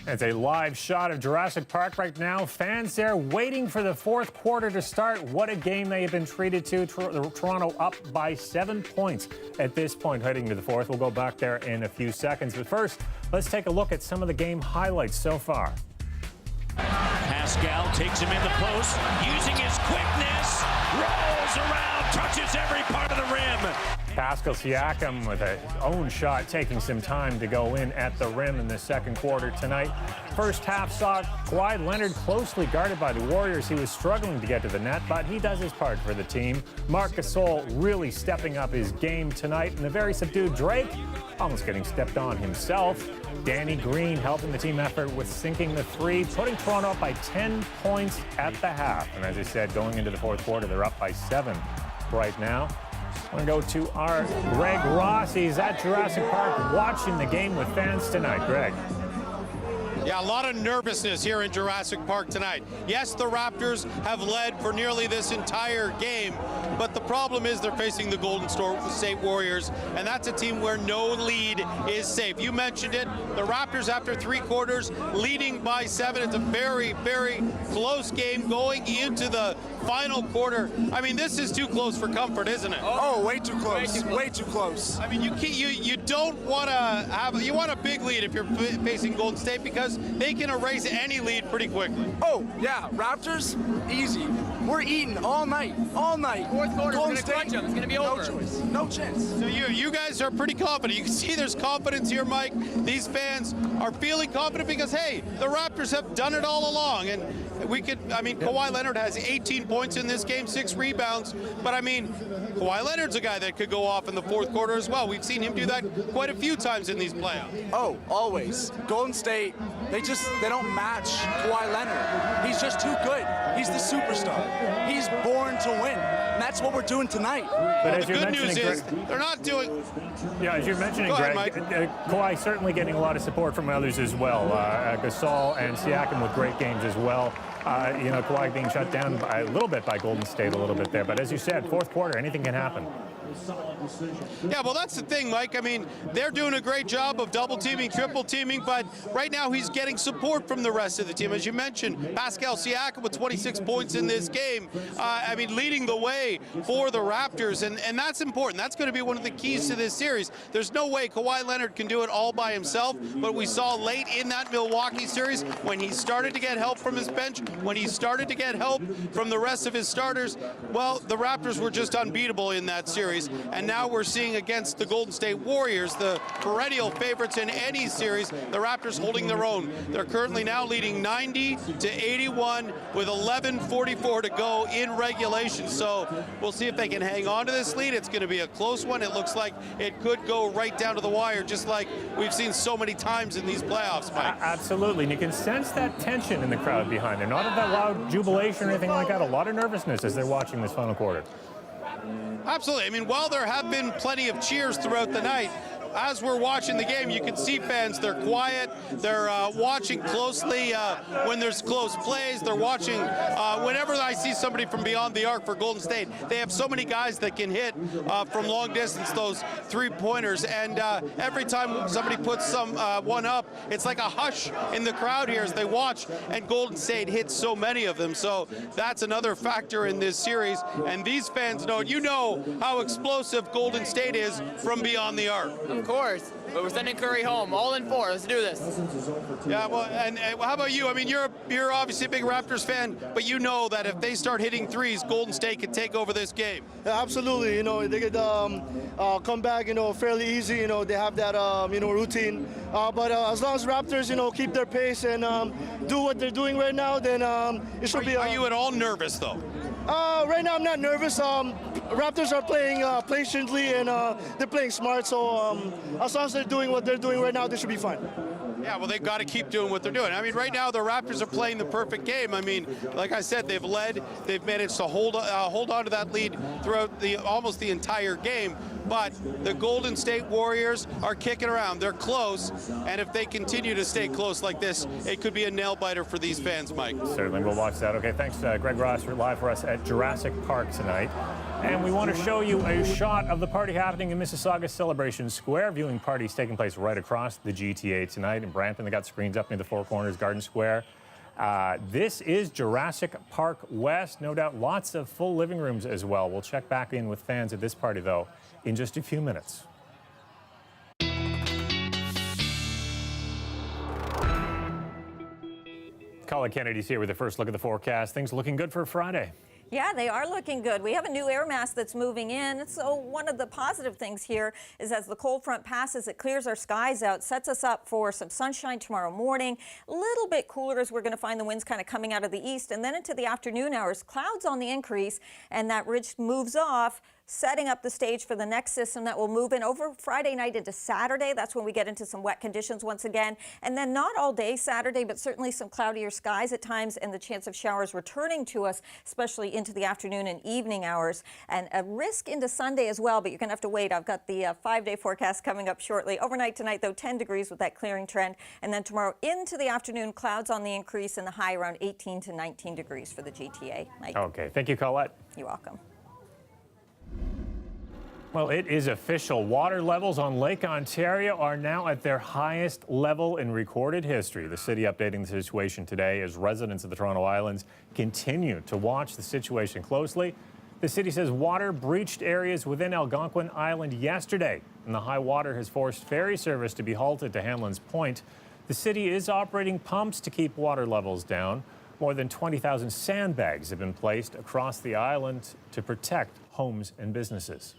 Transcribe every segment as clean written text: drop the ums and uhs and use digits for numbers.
It's a live shot of Jurassic Park right now. Fans there waiting for the fourth quarter to start. What a game they have been treated to. Toronto up by 7 points at this point heading to the fourth. We'll go back there in a few seconds. But first, let's take a look at some of the game highlights so far. Pascal takes him in the post, using his quickness, rolls around, touches every part of the rim. Pascal Siakam with his own shot taking some time to go in at the rim in the second quarter tonight. First half saw Kawhi Leonard closely guarded by the Warriors. He was struggling to get to the net, but he does his part for the team. Marc Gasol really stepping up his game tonight, and the very subdued Drake almost getting stepped on himself. Danny Green helping the team effort with sinking the three, putting Toronto up by 10 points at the half. And as I said, going into the fourth quarter, they're up by 7 right now. I'm going to go to our Greg Ross. He's at Jurassic Park watching the game with fans tonight. Greg. Yeah, a lot of nervousness here in Jurassic Park tonight. Yes, the Raptors have led for nearly this entire game, but the problem is they're facing the Golden State Warriors, and that's a team where no lead is safe. You mentioned it, the Raptors after 3 quarters leading by 7. It's a very, very close game going into the final quarter. I mean, this is too close for comfort, isn't it? Oh, way too close. Way too close. I mean, you don't want to have, you want a big lead if you're facing Golden State because they can erase any lead pretty quickly. Oh, yeah, Raptors, easy. We're eating all night, all night. Fourth quarter, Golden we're gonna crunch them. It's gonna be over. Choice, no chance. So you guys are pretty confident. You can see there's confidence here, Mike. These fans are feeling confident because, hey, the Raptors have done it all along. And Kawhi Leonard has 18 points in this game, 6 rebounds. But I mean, Kawhi Leonard's a guy that could go off in the fourth quarter as well. We've seen him do that quite a few times in these playoffs. Oh, always. Golden State, they don't match Kawhi Leonard. He's just too good. He's the superstar. He's born to win. And that's what we're doing tonight. But as the you're good news mentioning, is they're not doing... Yeah, as you're mentioning, Go ahead, Greg, Mike. Kawhi certainly getting a lot of support from others as well. Gasol and Siakam with great games as well. Kawhi being shut down a little bit by Golden State a little bit there. But as you said, fourth quarter, anything can happen. Yeah, well, that's the thing, Mike. I mean, they're doing a great job of double teaming, triple teaming, but right now he's getting support from the rest of the team. As you mentioned, Pascal Siakam with 26 points in this game, leading the way for the Raptors, and that's important. That's going to be one of the keys to this series. There's no way Kawhi Leonard can do it all by himself, but we saw late in that Milwaukee series when he started to get help from his bench, when he started to get help from the rest of his starters, well, the Raptors were just unbeatable in that series. And now we're seeing against the Golden State Warriors, the perennial favorites in any series, the Raptors holding their own. They're currently now leading 90-81 with 11:44 to go in regulation. So we'll see if they can hang on to this lead. It's going to be a close one. It looks like it could go right down to the wire, just like we've seen so many times in these playoffs, Mike. Absolutely. And you can sense that tension in the crowd behind there. Not of that loud jubilation or anything like that. A lot of nervousness as they're watching this final quarter. Absolutely. I mean, while there have been plenty of cheers throughout the night, as we're watching the game, you can see fans, they're quiet, they're watching closely when there's close plays, they're watching whenever I see somebody from beyond the arc for Golden State, they have so many guys that can hit from long distance, those three-pointers, and every time somebody puts one up, it's like a hush in the crowd here as they watch, and Golden State hits so many of them, so that's another factor in this series, and these fans know, you know how explosive Golden State is from beyond the arc. Of course, but we're sending Curry home. All in 4. Let's do this. Yeah, well, and how about you? I mean, you're obviously a big Raptors fan, but you know that if they start hitting threes, Golden State could take over this game. Yeah, absolutely. They could come back, fairly easy. They have that, routine. But as long as Raptors, keep their pace and do what they're doing right now, then it should be. Are you at all nervous, though? Right now, I'm not nervous. Raptors are playing patiently and they're playing smart. So as long as they're doing what they're doing right now, they should be fine. Yeah, well, they've got to keep doing what they're doing. I mean, right now the Raptors are playing the perfect game. I mean, like I said, they've led. They've managed to hold on to that lead throughout almost the entire game. But the Golden State Warriors are kicking around. They're close, and if they continue to stay close like this, it could be a nail-biter for these fans, Mike. Certainly, we'll watch that. Okay, thanks, Greg Ross, live for us at Jurassic Park tonight. And we want to show you a shot of the party happening in Mississauga Celebration Square. Viewing parties taking place right across the GTA tonight. In Brampton, they got screens up near the Four Corners Garden Square. This is Jurassic Park West. No doubt lots of full living rooms as well. We'll check back in with fans at this party, though, in just a few minutes. Colin Kennedy's here with the first look at the forecast. Things looking good for Friday. Yeah, they are looking good. We have a new air mass that's moving in. So one of the positive things here is as the cold front passes, it clears our skies out, sets us up for some sunshine tomorrow morning. A little bit cooler as we're going to find the winds kind of coming out of the east. And then into the afternoon hours, clouds on the increase, and that ridge moves off, setting up the stage for the next system that will move in over Friday night into Saturday. That's when we get into some wet conditions once again. And then not all day Saturday, but certainly some cloudier skies at times and the chance of showers returning to us, especially into the afternoon and evening hours. And a risk into Sunday as well, but you're going to have to wait. I've got the 5-day forecast coming up shortly. Overnight tonight, though, 10 degrees with that clearing trend. And then tomorrow into the afternoon, clouds on the increase and the high around 18 to 19 degrees for the GTA. Mike. Okay, thank you, Colette. You're welcome. Well, it is official. Water levels on Lake Ontario are now at their highest level in recorded history. The city updating the situation today as residents of the Toronto Islands continue to watch the situation closely. The city says water breached areas within Algonquin Island yesterday, and the high water has forced ferry service to be halted to Hanlon's Point. The city is operating pumps to keep water levels down. More than 20,000 sandbags have been placed across the island to protect homes and businesses.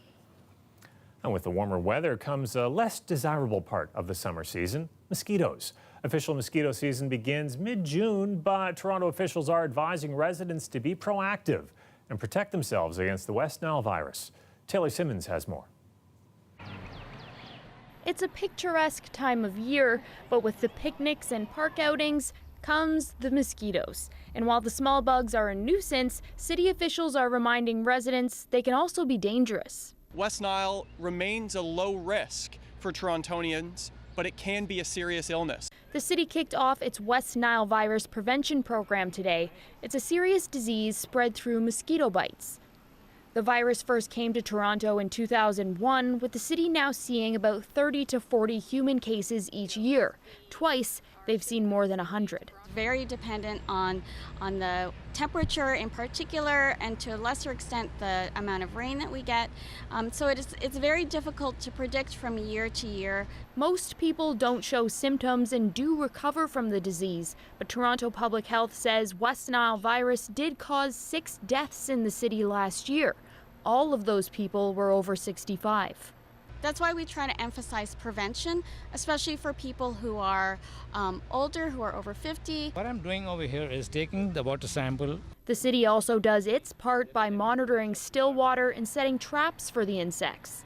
And with the warmer weather comes a less desirable part of the summer season, mosquitoes. Official mosquito season begins mid-June, but Toronto officials are advising residents to be proactive and protect themselves against the West Nile virus. Taylor Simmons has more. It's a picturesque time of year, but with the picnics and park outings comes the mosquitoes. And while the small bugs are a nuisance, city officials are reminding residents they can also be dangerous. West Nile remains a low risk for Torontonians, but it can be a serious illness. The city kicked off its West Nile virus prevention program today. It's a serious disease spread through mosquito bites. The virus first came to Toronto in 2001, with the city now seeing about 30 to 40 human cases each year. Twice, they've seen more than 100. Very dependent on the temperature in particular, and to a lesser extent the amount of rain that we get. So it's very difficult to predict from year to year. Most people don't show symptoms and do recover from the disease, but Toronto Public Health says West Nile virus did cause 6 deaths in the city last year. All of those people were over 65. That's why we try to emphasize prevention, especially for people who are older, who are over 50. What I'm doing over here is taking the water sample. The city also does its part by monitoring still water and setting traps for the insects.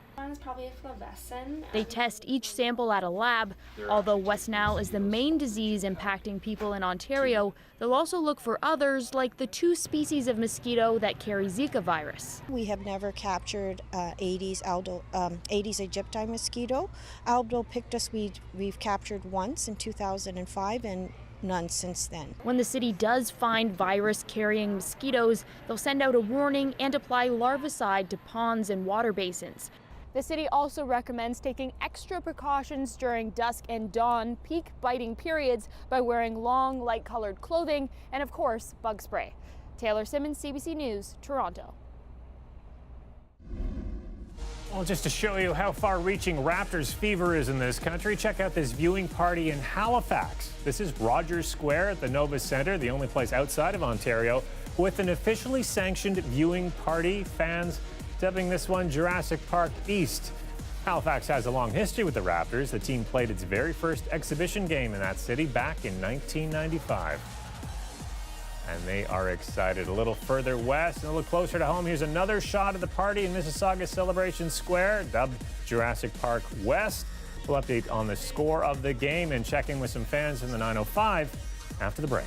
They test each sample at a lab. Although West Nile is the main disease impacting people in Ontario, they'll also look for others like the 2 species of mosquito that carry Zika virus. We have never captured Aedes aegypti mosquito. Albopictus we've captured once in 2005 and none since then. When the city does find virus-carrying mosquitoes, they'll send out a warning and apply larvicide to ponds and water basins. The city also recommends taking extra precautions during dusk and dawn, peak biting periods, by wearing long, light-colored clothing and, of course, bug spray. Taylor Simmons, CBC News, Toronto. Well, just to show you how far-reaching Raptors fever is in this country, check out this viewing party in Halifax. This is Rogers Square at the Nova Centre, the only place outside of Ontario, with an officially sanctioned viewing party. Fans dubbing this one Jurassic Park East. Halifax has a long history with the Raptors. The team played its very first exhibition game in that city back in 1995. And they are excited. A little further west and a little closer to home, here's another shot of the party in Mississauga Celebration Square, dubbed Jurassic Park West. We'll update on the score of the game and check in with some fans in the 9:05 after the break.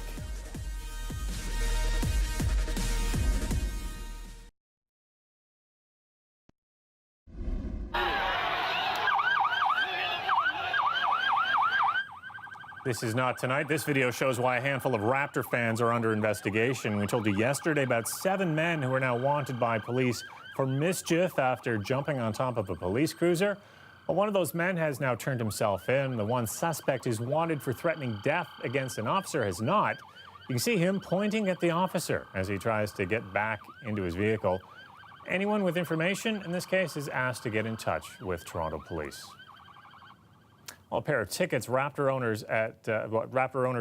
This is not tonight. This video shows why a handful of Raptor fans are under investigation. We told you yesterday about 7 men who are now wanted by police for mischief after jumping on top of a police cruiser. Well, one of those men has now turned himself in. The one suspect who's wanted for threatening death against an officer has not. You can see him pointing at the officer as he tries to get back into his vehicle. Anyone with information in this case is asked to get in touch with Toronto Police. Well, a pair of tickets Raptor owners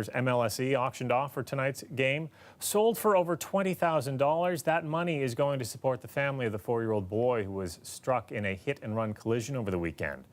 MLSE auctioned off for tonight's game sold for over $20,000. That money is going to support the family of the 4-year-old boy who was struck in a hit-and-run collision over the weekend.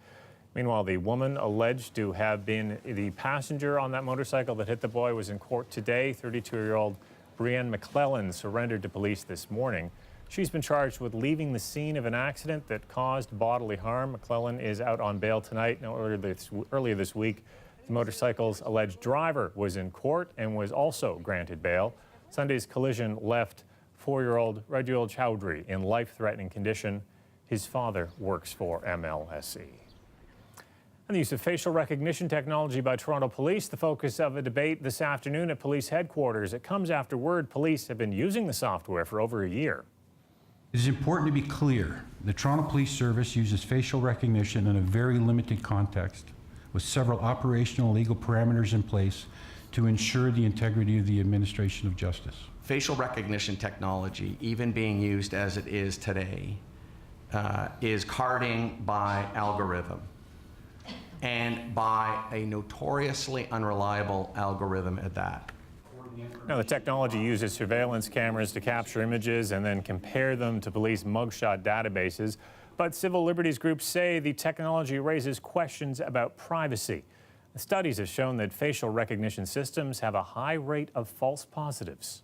Meanwhile, the woman alleged to have been the passenger on that motorcycle that hit the boy was in court today. 32-year-old Brienne McClellan surrendered to police this morning. She's been charged with leaving the scene of an accident that caused bodily harm. McClellan is out on bail tonight. Now, earlier this week, the motorcycle's alleged driver was in court and was also granted bail. Sunday's collision left 4-year-old Rajul Chowdhury in life-threatening condition. His father works for MLSE. And the use of facial recognition technology by Toronto Police, the focus of a debate this afternoon at police headquarters. It comes after word police have been using the software for over a year. It is important to be clear. The Toronto Police Service uses facial recognition in a very limited context, with several operational legal parameters in place to ensure the integrity of the administration of justice. Facial recognition technology, even being used as it is today, is carding by algorithm, and by a notoriously unreliable algorithm at that. Now, the technology uses surveillance cameras to capture images and then compare them to police mugshot databases. But civil liberties groups say the technology raises questions about privacy. Studies have shown that facial recognition systems have a high rate of false positives.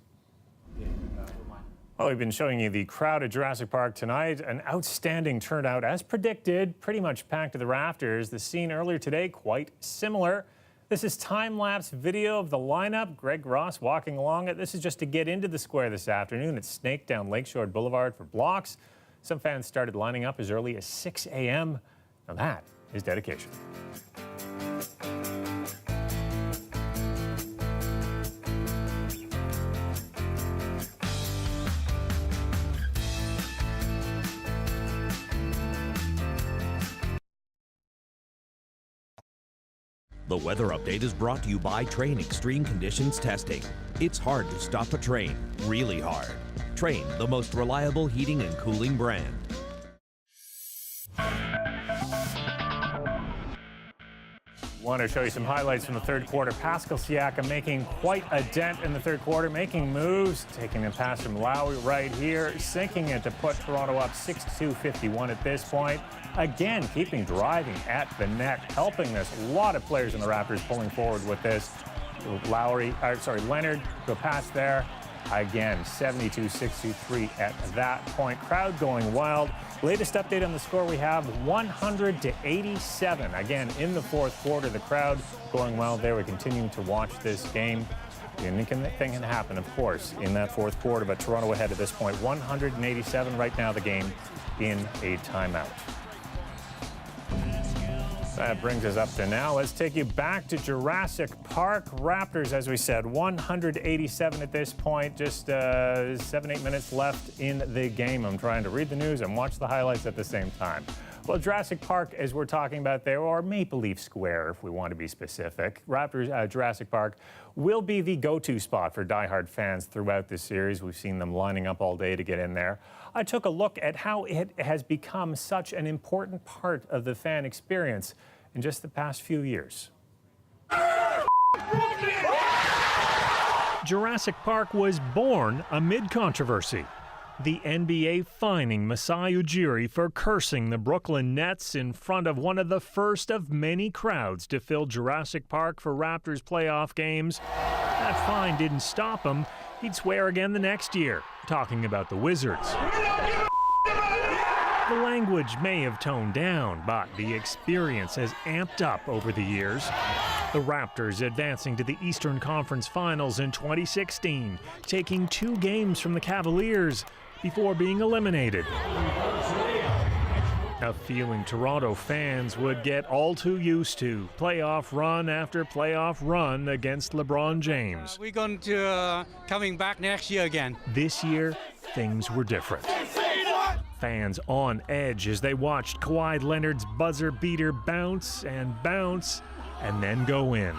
Well, we've been showing you the crowd at Jurassic Park tonight. An outstanding turnout, as predicted, pretty much packed to the rafters. The scene earlier today, quite similar. This is time-lapse video of the lineup. Greg Ross walking along it. This is just to get into the square this afternoon. It snaked down Lakeshore Boulevard for blocks. Some fans started lining up as early as 6 a.m. Now that is dedication. The weather update is brought to you by Train Extreme Conditions Testing. It's hard to stop a train, really hard. Train, the most reliable heating and cooling brand. Want to show you some highlights from the third quarter. Pascal Siakam making quite a dent in the third quarter, making moves, taking a pass from Lowry right here, sinking it to put Toronto up 62-51 at this point. Again, keeping driving at the net, helping this. A lot of players in the Raptors pulling forward with this. Leonard, go past there. Again, 72-63 at that point. Crowd going wild. Latest update on the score we have, 100-87. Again, in the fourth quarter, the crowd going wild there. We continue to watch this game. Anything can happen, of course, in that fourth quarter, but Toronto ahead at this point, 187 right now, the game in a timeout. That brings us up to now. Let's take you back to Jurassic Park. Raptors, as we said, 187 at this point. Just 7-8 minutes left in the game. I'm trying to read the news and watch the highlights at the same time. Well, Jurassic Park, as we're talking about there, or Maple Leaf Square, if we want to be specific. Jurassic Park will be the go-to spot for diehard fans throughout this series. We've seen them lining up all day to get in there. I took a look at how it has become such an important part of the fan experience in just the past few years. Jurassic Park was born amid controversy. The NBA fining Masai Ujiri for cursing the Brooklyn Nets in front of one of the first of many crowds to fill Jurassic Park for Raptors playoff games. That fine didn't stop him. He'd swear again the next year, talking about the Wizards. The language may have toned down, but the experience has amped up over the years. The Raptors advancing to the Eastern Conference Finals in 2016, taking 2 games from the Cavaliers before being eliminated. A feeling Toronto fans would get all too used to, playoff run after playoff run against LeBron James. We're going to coming back next year again. This year, things were different. Fans on edge as they watched Kawhi Leonard's buzzer beater bounce and then go in.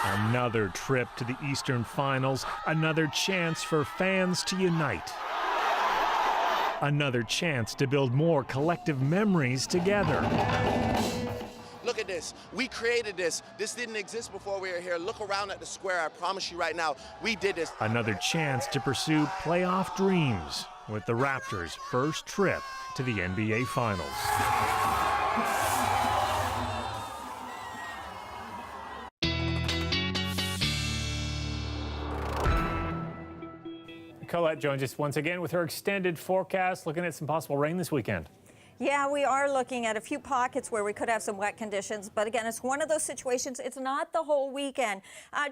Another trip to the Eastern Finals, another chance for fans to unite. Another chance to build more collective memories together. Look at this. We created this. This didn't exist before we were here. Look around at the square. I promise you right now, we did this. Another chance to pursue playoff dreams with the Raptors' first trip to the NBA Finals. Colette joins us once again with her extended forecast, looking at some possible rain this weekend. Yeah, we are looking at a few pockets where we could have some wet conditions, but again, it's one of those situations, it's not the whole weekend.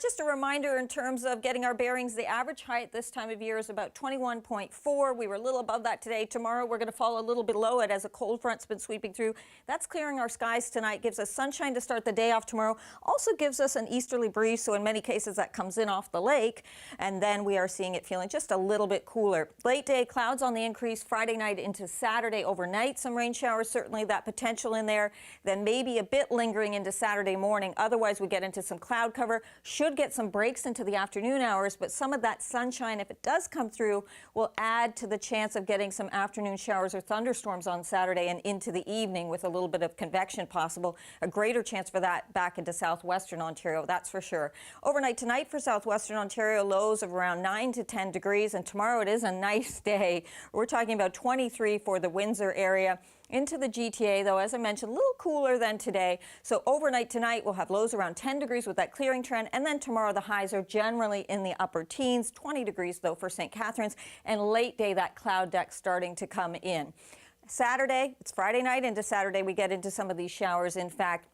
Just a reminder in terms of getting our bearings, the average height this time of year is about 21.4. We were a little above that today. Tomorrow we're going to fall a little below it as a cold front's been sweeping through. That's clearing our skies tonight, gives us sunshine to start the day off tomorrow, also gives us an easterly breeze, so in many cases that comes in off the lake, and then we are seeing it feeling just a little bit cooler. Late day clouds on the increase Friday night into Saturday overnight, some rain showers, certainly that potential in there, then maybe a bit lingering into Saturday morning. Otherwise, we get into some cloud cover, should get some breaks into the afternoon hours, but some of that sunshine, if it does come through, will add to the chance of getting some afternoon showers or thunderstorms on Saturday and into the evening with a little bit of convection possible. A greater chance for that back into southwestern Ontario, that's for sure. Overnight tonight for southwestern Ontario, lows of around 9 to 10 degrees, and tomorrow it is a nice day. We're talking about 23 for the Windsor area. Into the GTA, though, as I mentioned, a little cooler than today. So overnight tonight, we'll have lows around 10 degrees with that clearing trend. And then tomorrow, the highs are generally in the upper teens, 20 degrees, though, for St. Catharines. And late day, that cloud deck starting to come in. Saturday, it's Friday night into Saturday, we get into some of these showers, in fact.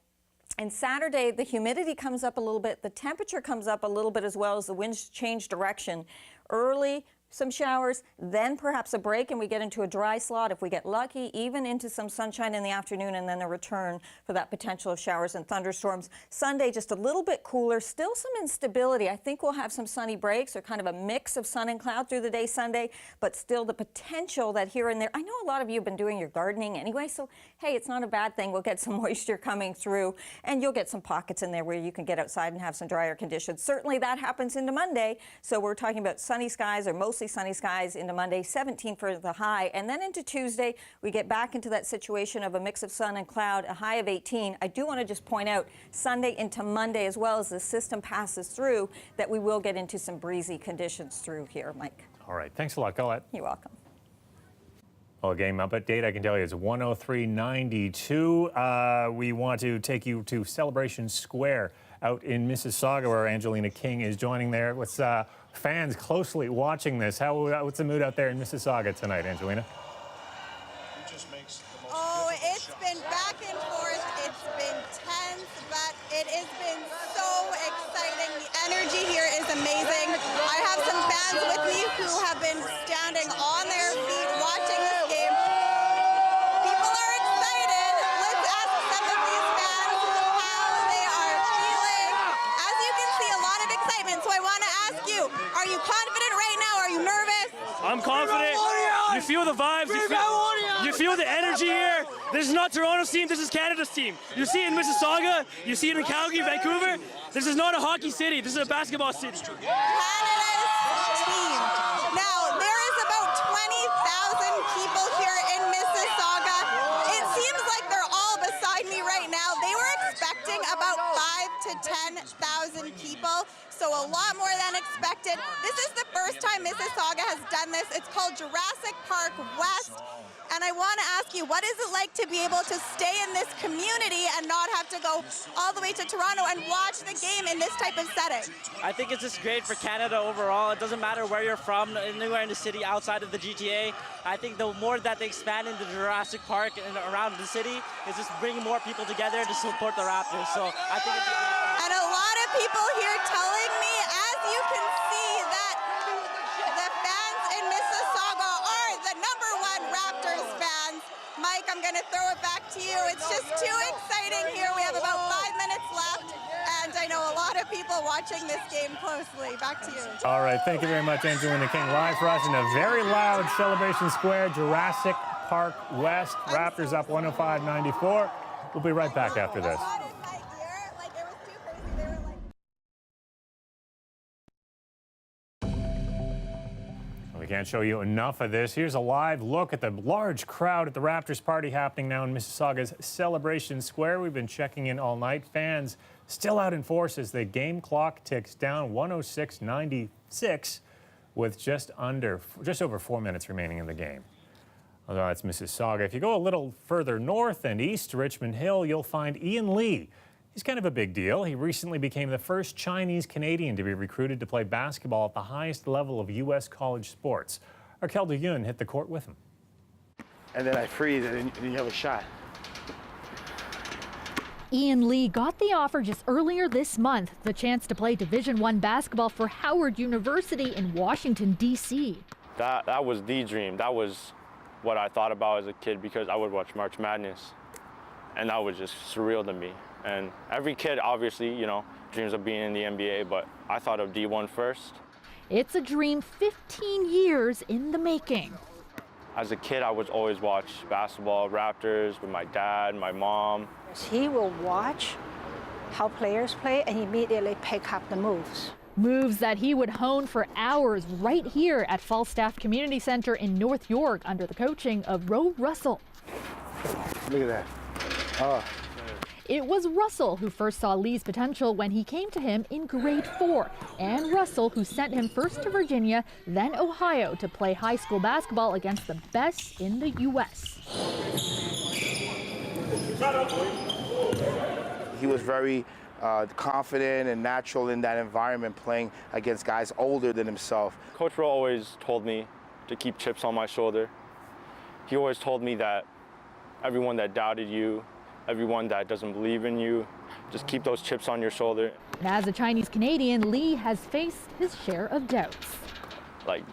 And Saturday, the humidity comes up a little bit. The temperature comes up a little bit as well as the winds change direction. Early, some showers, then perhaps a break and we get into a dry slot. If we get lucky, even into some sunshine in the afternoon and then a return for that potential of showers and thunderstorms. Sunday, just a little bit cooler, still some instability. I think we'll have some sunny breaks or kind of a mix of sun and cloud through the day Sunday, but still the potential that here and there. I know a lot of you have been doing your gardening anyway, so hey, it's not a bad thing. We'll get some moisture coming through and you'll get some pockets in there where you can get outside and have some drier conditions. Certainly that happens into Monday, so we're talking about sunny skies or mostly sunny skies into Monday, 17 for the high. And then into Tuesday, we get back into that situation of a mix of sun and cloud, a high of 18. I do want to just point out Sunday into Monday, as well as the system passes through, that we will get into some breezy conditions through here, Mike. All right. Thanks a lot, Colette. You're welcome. Well, game update, I can tell you, it's 103.92. We want to take you to Celebration Square out in Mississauga, where Angelina King is joining there. What's fans closely watching this? What's the mood out there in Mississauga tonight, Angelina? Oh, it's been back and forth. It's been tense, but it has been so exciting. The energy here is amazing. I have some fans with me who have been standing on their feet watching this game. People are excited. Let's ask some of these fans how they are feeling. As you can see, a lot of excitement. So I want to ask you, are you confident right now? Are you nervous? I'm confident. You feel the vibes. You feel the energy here. This is not Toronto's team. This is Canada's team. You see it in Mississauga. You see it in Calgary, Vancouver. This is not a hockey city. This is a basketball city. Canada's team. Now, there is about 20,000 people here in Mississauga. It seems like they're all beside me right now. They were expecting about 5,000 to 10,000 people. So a lot more than expected. This is the first time Mississauga has done this. It's called Jurassic Park West. And I want to ask you, what is it like to be able to stay in this community and not have to go all the way to Toronto and watch the game in this type of setting? I think it's just great for Canada overall. It doesn't matter where you're from, anywhere in the city outside of the GTA. I think the more that they expand into Jurassic Park and around the city, it's just bringing more people together to support the Raptors. So I think it's a great thing. And a lot of people here telling me, as you can see, that the fans in Mississauga are the #1 Raptors fans. Mike, I'm going to throw it back to you. It's just too exciting here. We have about 5 minutes left, and and I know a lot of people watching this game closely. Back to you. All right, thank you very much, Angelina King. Live for us in a very loud Celebration Square, Jurassic Park West. Raptors up 105-94. We'll be right back after this. We can't show you enough of this. Here's a live look at the large crowd at the Raptors party happening now in Mississauga's Celebration Square. We've been checking in all night. Fans still out in force as the game clock ticks down 106-96 with just over 4 minutes remaining in the game. Although that's Mississauga. If you go a little further north and east to Richmond Hill, you'll find Ian Lee. He's kind of a big deal. He recently became the first Chinese Canadian to be recruited to play basketball at the highest level of U.S. college sports. Our Kel De-Yun hit the court with him. And then I freeze and then you have a shot. Ian Lee got the offer just earlier this month, the chance to play Division I basketball for Howard University in Washington, D.C. That was the dream. That was what I thought about as a kid because I would watch March Madness. And that was just surreal to me. And every kid, obviously, you know, dreams of being in the NBA, but I thought of D1 first. It's a dream 15 years in the making. As a kid, I would always watch basketball, Raptors, with my dad, my mom. He will watch how players play and immediately pick up the moves. Moves that he would hone for hours right here at Falstaff Community Center in North York under the coaching of Ro Russell. Look at that. Oh. It was Russell who first saw Lee's potential when he came to him in grade 4, and Russell who sent him first to Virginia, then Ohio to play high school basketball against the best in the U.S. He was very confident and natural in that environment, playing against guys older than himself. Coach Ro always told me to keep chips on my shoulder. He always told me that everyone that doubted you, everyone that doesn't believe in you, just keep those chips on your shoulder. And as a Chinese Canadian, Lee has faced his share of doubts. Like,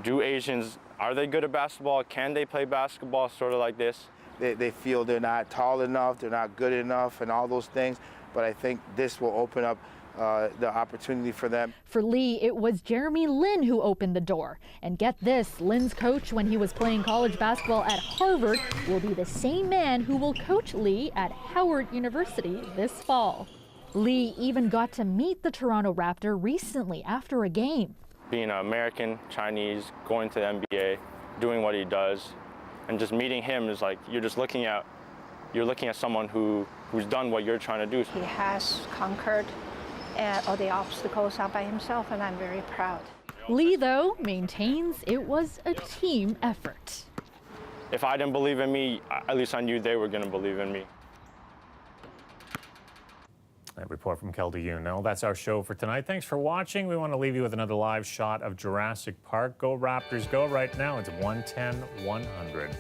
do Asians, are they good at basketball? Can they play basketball sort of like this? They feel they're not tall enough, they're not good enough, and all those things. But I think this will open up the opportunity for them. For Lee, it was Jeremy Lin who opened the door. And get this, Lin's coach when he was playing college basketball at Harvard will be the same man who will coach Lee at Howard University this fall. Lee even got to meet the Toronto Raptor recently after a game. Being an American, Chinese, going to the NBA, doing what he does, and just meeting him is like you're looking at someone who's done what you're trying to do. He has conquered all the obstacles all by himself, and I'm very proud. Lee, though, maintains it was a team effort. If I didn't believe in me, at least I knew they were going to believe in me. That report from Kel De-Yun. Now, that's our show for tonight. Thanks for watching. We want to leave you with another live shot of Jurassic Park. Go Raptors, go right now. It's 110-100.